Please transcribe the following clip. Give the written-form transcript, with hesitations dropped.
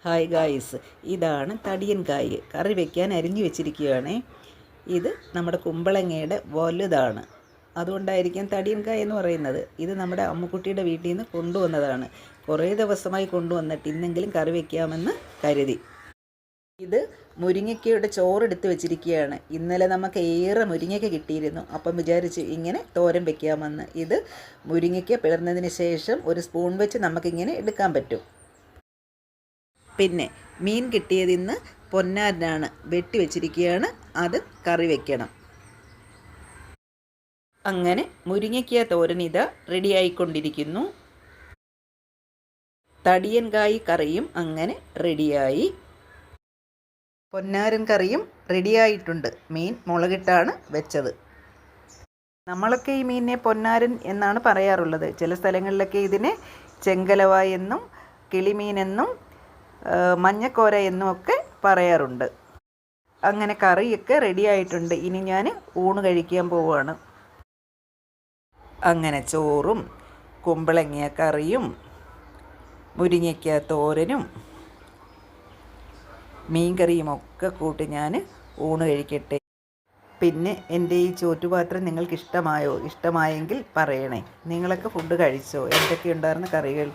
Hi guys, ഇതാണ് തടിയൻ കായ്. കറി വെക്കാൻ അരിഞ്ഞു വെച്ചിരിക്കുകയാണ്. ഇത് നമ്മുടെ കുമ്പളങ്ങയുടെ വലുതാണ്, അതുകൊണ്ടായിരിക്കും തടിയൻ കായ് എന്ന് പറയുന്നത്. ഇത് നമ്മുടെ അമ്മുക്കുട്ടിയുടെ വീട്ടിൽ നിന്ന് കൊണ്ടുവന്നതാണ്. കുറേ ദിവസമായി കൊണ്ടുവന്നിട്ട് ഇന്നെങ്കിലും കറി വയ്ക്കാമെന്ന് കരുതി. ഇത് മുരിങ്ങയ്ക്കയുടെ ചോറെടുത്ത് വെച്ചിരിക്കുകയാണ്. ഇന്നലെ നമുക്ക് ഏറെ മുരിങ്ങയ്ക്ക കിട്ടിയിരുന്നു. അപ്പം വിചാരിച്ചു ഇങ്ങനെ തോരൻ വെക്കാമെന്ന്. ഇത് മുരിങ്ങയ്ക്ക പിളർന്നതിന് ശേഷം ഒരു സ്പൂൺ വെച്ച് നമുക്കിങ്ങനെ എടുക്കാൻ പറ്റും. പിന്നെ മീൻ കിട്ടിയതിന്ന് പൊന്നാരനാണ്, വെട്ടി വെച്ചിരിക്കുകയാണ്. അത് കറി വെക്കണം. അങ്ങനെ മുരിങ്ങയ്ക്ക തോരൻ ഇതാ റെഡിയായിക്കൊണ്ടിരിക്കുന്നു. തടിയൻകായ് കറിയും അങ്ങനെ റെഡിയായി. പൊന്നാരൻ കറിയും റെഡിയായിട്ടുണ്ട്. മീൻ മുളകിട്ടാണ് വെച്ചത്. നമ്മളൊക്കെ ഈ മീനിനെ പൊന്നാരൻ എന്നാണ് പറയാറുള്ളത്. ചില സ്ഥലങ്ങളിലൊക്കെ ഇതിനെ ചെങ്കലവ എന്നും കിളിമീനെന്നും മഞ്ഞക്കോര എന്നുമൊക്കെ പറയാറുണ്ട്. അങ്ങനെ കറിയൊക്കെ റെഡിയായിട്ടുണ്ട്. ഇനി ഞാൻ ഊണ് കഴിക്കാൻ പോവുകയാണ്. അങ്ങനെ ചോറും കുമ്പളങ്ങ കറിയും മുരിങ്ങയ്ക്ക തോരനും മീൻകറിയും ഒക്കെ കൂട്ടി ഞാൻ ഊണ് കഴിക്കട്ടെ. പിന്നെ എൻ്റെ ഈ ചോറ്റുപാത്രം നിങ്ങൾക്ക് ഇഷ്ടമായോ? ഇഷ്ടമായെങ്കിൽ പറയണേ. നിങ്ങളൊക്കെ ഫുഡ് കഴിച്ചോ? എന്തൊക്കെ ഉണ്ടായിരുന്ന കറികൾ?